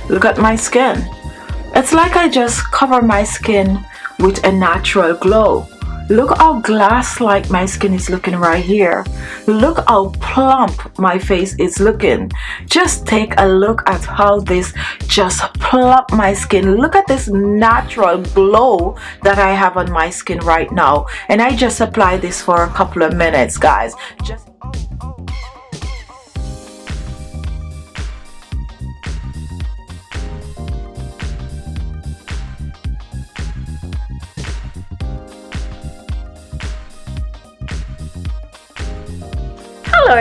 Look at my skin. It's like I just cover my skin with a natural glow. Look how glass-like my skin is looking right here. Look how plump my face is looking. Just take a look at how this just plump my skin. Look at this natural glow that I have on my skin right now. And I just apply this for a couple of minutes, guys.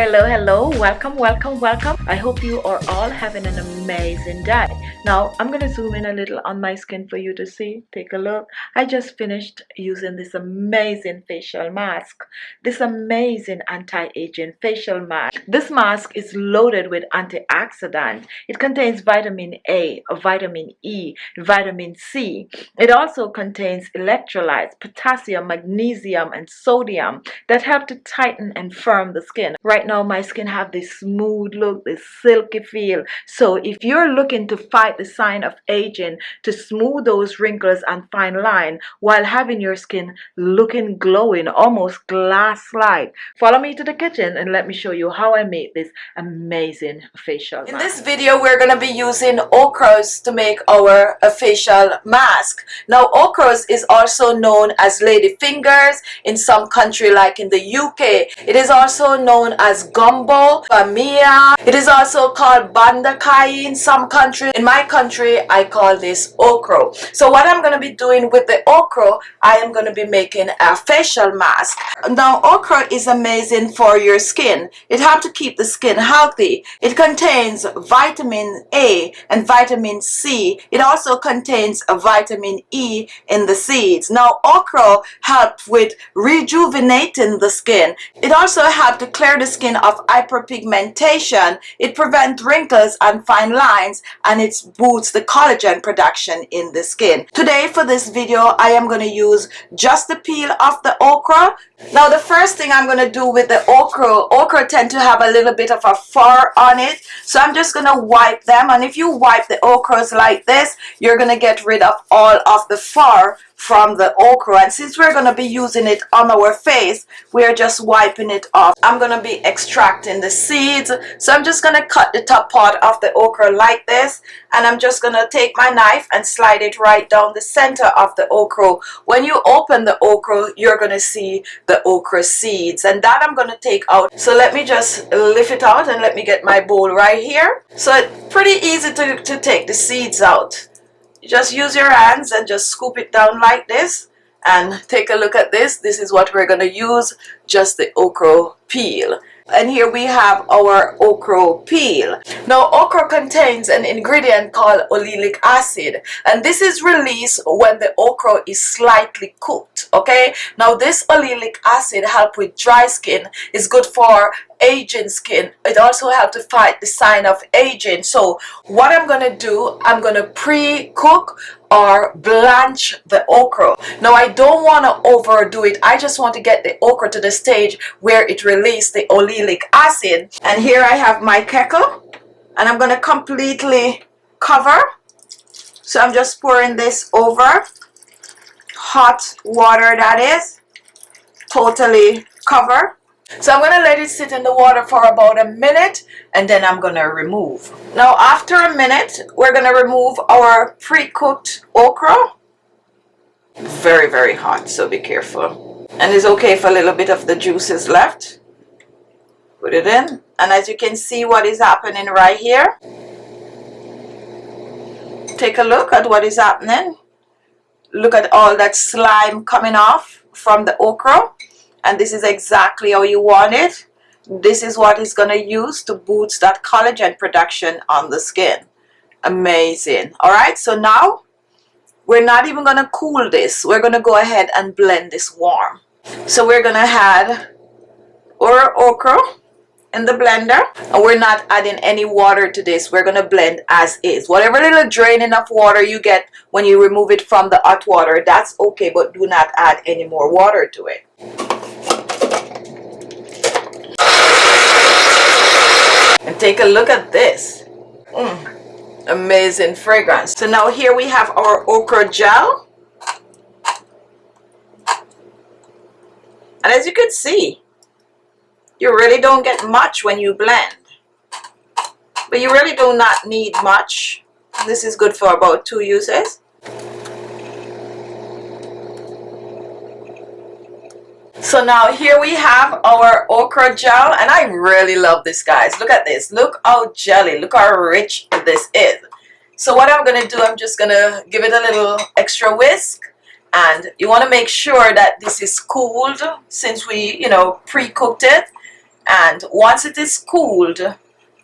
Hello, welcome. I hope you are all having an amazing day. Now I'm gonna zoom in a little on my skin for you to see. Take a look. I just finished using this amazing facial mask, this amazing anti-aging facial mask. This mask is loaded with antioxidants. It contains vitamin A, vitamin E, vitamin C. It also contains electrolytes, potassium, magnesium, and sodium that help to tighten and firm the skin. Right now my skin have this smooth look, this silky feel. So if you're looking to fight the sign of aging, to smooth those wrinkles and fine line while having your skin looking glowing, almost glass-like, follow me to the kitchen and let me show you how I make this amazing facial mask. In this video we're going to be using okras to make our facial mask. Now okras is also known as lady fingers in some country like in the UK. It is also known as gumbo, bamia. It is also called bandakai in some countries. In my country, I call this okra. So what I'm going to be doing with the okra, I am going to be making a facial mask. Now okra is amazing for your skin. It helps to keep the skin healthy. It contains vitamin A and vitamin C. It also contains a vitamin E in the seeds. Now okra helps with rejuvenating the skin. It also helps to clear the skin of hyperpigmentation. It prevents wrinkles and fine lines, and it boosts the collagen production in the skin. Today for this video I am going to use just the peel of the okra. Now the first thing I'm going to do with the okra tend to have a little bit of a fur on it, so I'm just going to wipe them. And if you wipe the okras like this, you're going to get rid of all of the fur from the okra. And since we're going to be using it on our face, we're just wiping it off. I'm going to be extracting the seeds, so I'm just going to cut the top part of the okra like this, and I'm just going to take my knife and slide it right down the center of the okra. When you open the okra, you're going to see the okra seeds, and that I'm going to take out. So let me just lift it out and let me get my bowl right here. So it's pretty easy to take the seeds out. You just use your hands and just scoop it down like this, and take a look at this. This is what we're going to use, just the okra peel. And here we have our okra peel. Now okra contains an ingredient called oleic acid, and this is released when the okra is slightly cooked. Okay, now this oleic acid helps with dry skin, is good for aging skin. It also helps to fight the sign of aging. So what I'm going to do, I'm going to pre-cook or blanch the okra. Now I don't want to overdo it. I just want to get the okra to the stage where it releases the oleic acid. And here I have my kettle, and I'm going to completely cover. So I'm just pouring this over hot water, that is totally cover. So I'm going to let it sit in the water for about a minute, and then I'm going to remove. Now after a minute, we're going to remove our pre-cooked okra. Very, very hot, so be careful. And it's okay if a little bit of the juice is left. Put it in, and as you can see what is happening right here. Take a look at what is happening. Look at all that slime coming off from the okra. And this is exactly how you want it. This is what it's going to use to boost that collagen production on the skin. Amazing. Alright, so now we're not even going to cool this. We're going to go ahead and blend this warm. So we're going to add our okra in the blender, and we're not adding any water to this. We're going to blend as is. Whatever little draining of water you get when you remove it from the hot water, that's okay, but do not add any more water to it. And take a look at this. Amazing fragrance. So now here we have our okra gel. And as you can see, you really don't get much when you blend. But you really do not need much. This is good for about 2 uses. So now here we have our okra gel, and I really love this, guys. Look at this. Look how jelly, look how rich this is. So what I'm going to do, I'm just going to give it a little extra whisk. And you want to make sure that this is cooled since we, pre-cooked it. And once it is cooled,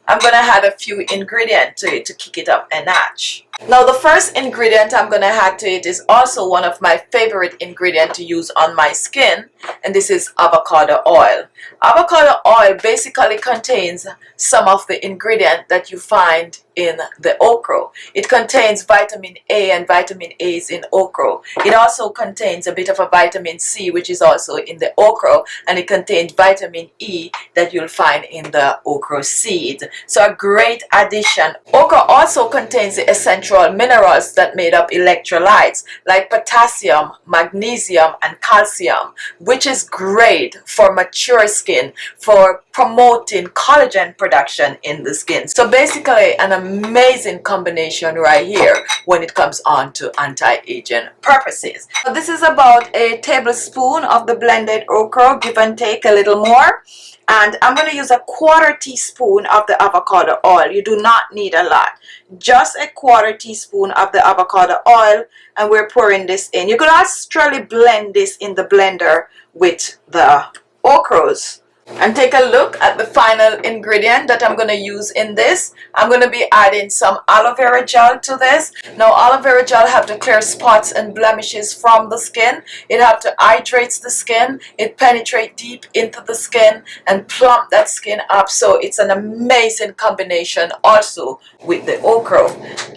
I'm going to add a few ingredients to it to kick it up a notch. Now the first ingredient I'm going to add to it is also one of my favorite ingredients to use on my skin, and this is avocado oil. Avocado oil basically contains some of the ingredients that you find in the okra. It contains vitamin A, and vitamin A is in okra. It also contains a bit of a vitamin C, which is also in the okra, and it contains vitamin E that you'll find in the okra seed. So a great addition. Okra also contains the essential minerals that made up electrolytes like potassium, magnesium, and calcium, which is great for mature skin, for promoting collagen production in the skin. So basically an amazing combination right here when it comes on to anti-aging purposes. So this is about a tablespoon of the blended okra, give and take a little more. And I'm going to use a 1/4 teaspoon of the avocado oil. You do not need a lot. Just a 1/4 teaspoon of the avocado oil, and we're pouring this in. You could actually blend this in the blender with the okras. And take a look at the final ingredient that I'm going to use in this. I'm going to be adding some aloe vera gel to this. Now aloe vera gel have to clear spots and blemishes from the skin. It have to hydrate the skin. It penetrate deep into the skin and plump that skin up. So it's an amazing combination also with the okra.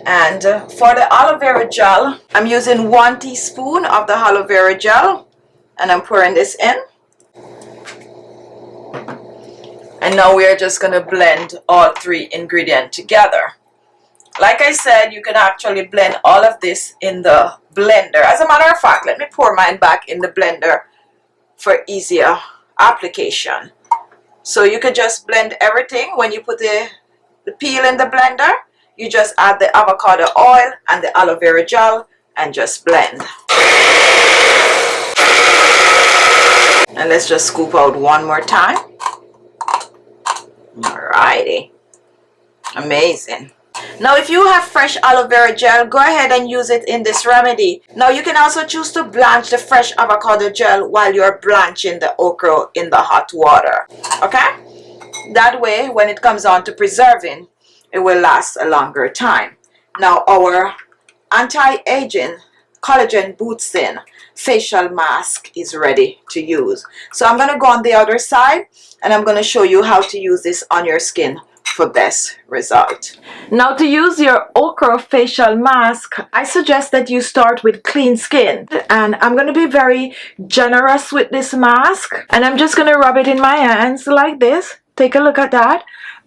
And for the aloe vera gel, I'm using 1 teaspoon of the aloe vera gel, and I'm pouring this in. And now we are just going to blend all 3 ingredients together. Like I said, you can actually blend all of this in the blender. As a matter of fact, let me pour mine back in the blender for easier application. So you could just blend everything. When you put the peel in the blender, you just add the avocado oil and the aloe vera gel and just blend. And let's just scoop out one more time. Alrighty, amazing. Now if you have fresh aloe vera gel, go ahead and use it in this remedy. Now you can also choose to blanch the fresh avocado gel while you're blanching the okra in the hot water. Okay, that way when it comes on to preserving, it will last a longer time. Now our anti-aging collagen boosting facial mask is ready to use. So I'm going to go on the other side, and I'm going to show you how to use this on your skin for best result. Now to use your okra facial mask, I suggest that you start with clean skin, and I'm going to be very generous with this mask, and I'm just going to rub it in my hands like this. Take a look at that.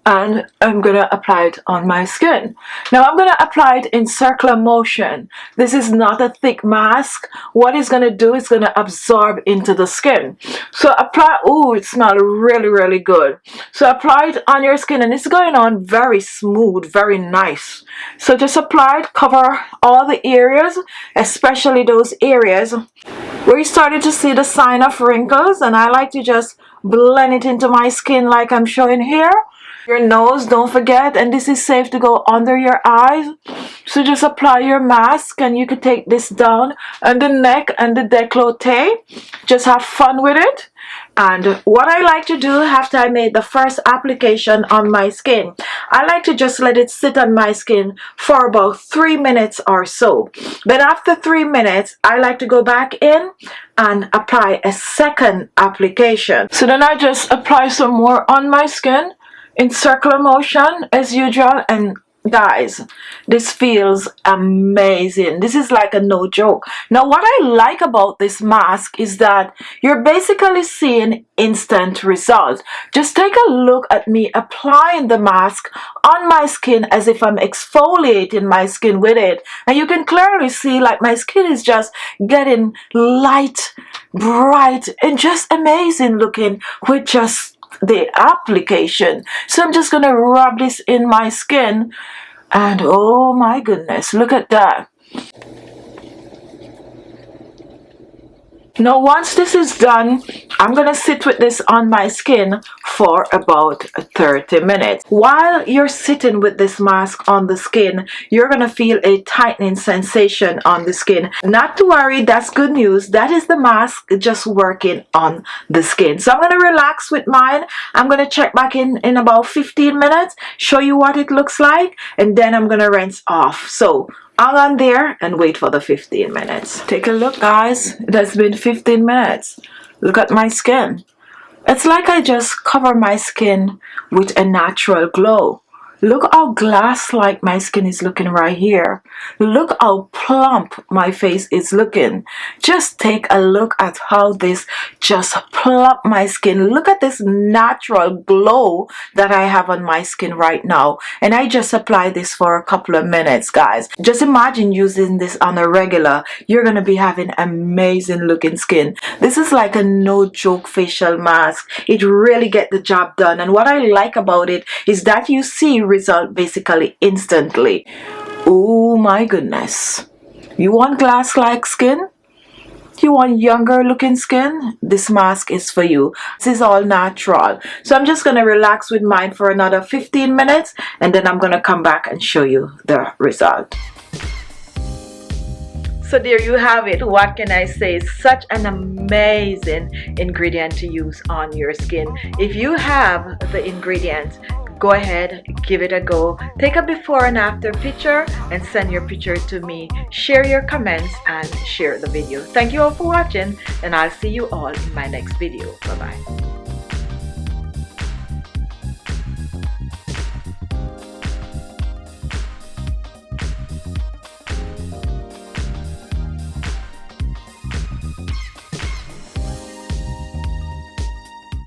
And I'm going to apply it on my skin. Now I'm going to apply it in circular motion. This is not a thick mask. What it's going to do is going to absorb into the skin. So apply, oh, it smells really, really good. So apply it on your skin, and it's going on very smooth, very nice. So just apply it, cover all the areas, especially those areas where you started to see the sign of wrinkles. And I like to just blend it into my skin like I'm showing here. Your nose, don't forget, and this is safe to go under your eyes. So just apply your mask, and you can take this down on the neck and the décolleté. Just have fun with it. And what I like to do after I made the first application on my skin, I like to just let it sit on my skin for about 3 minutes or so. Then after 3 minutes, I like to go back in and apply a second application. So then I just apply some more on my skin in circular motion as usual, and Guys, this feels amazing. This is like a no joke. Now what I like about this mask is that you're basically seeing instant results. Just take a look at me applying the mask on my skin as if I'm exfoliating my skin with it, and you can clearly see like my skin is just getting light, bright, and just amazing looking with just the application. So I'm just gonna rub this in my skin, and oh my goodness, look at that. Now once this is done, I'm gonna sit with this on my skin for about 30 minutes. While you're sitting with this mask on the skin, you're gonna feel a tightening sensation on the skin. Not to worry, that's good news. That is the mask just working on the skin. So I'm gonna relax with mine. I'm gonna check back in about 15 minutes, show you what it looks like, and then I'm gonna rinse off. So hang on there and wait for the 15 minutes. Take a look, guys. It has been 15 minutes. Look at my skin. It's like I just cover my skin with a natural glow. Look how glass-like my skin is looking right here. Look how plump my face is looking. Just take a look at how this just plump my skin. Look at this natural glow that I have on my skin right now. And I just apply this for a couple of minutes, guys. Just imagine using this on a regular. You're going to be having amazing looking skin. This is like a no joke facial mask. It really gets the job done. And what I like about it is that you see result basically instantly. Oh my goodness. You want glass like skin? You want younger looking skin? This mask is for you. This is all natural. So I'm just going to relax with mine for another 15 minutes, and then I'm going to come back and show you the result. So there you have it. What can I say? It's such an amazing ingredient to use on your skin. If you have the ingredients, go ahead, give it a go. Take a before and after picture and send your picture to me. Share your comments and share the video. Thank you all for watching, and I'll see you all in my next video. Bye bye.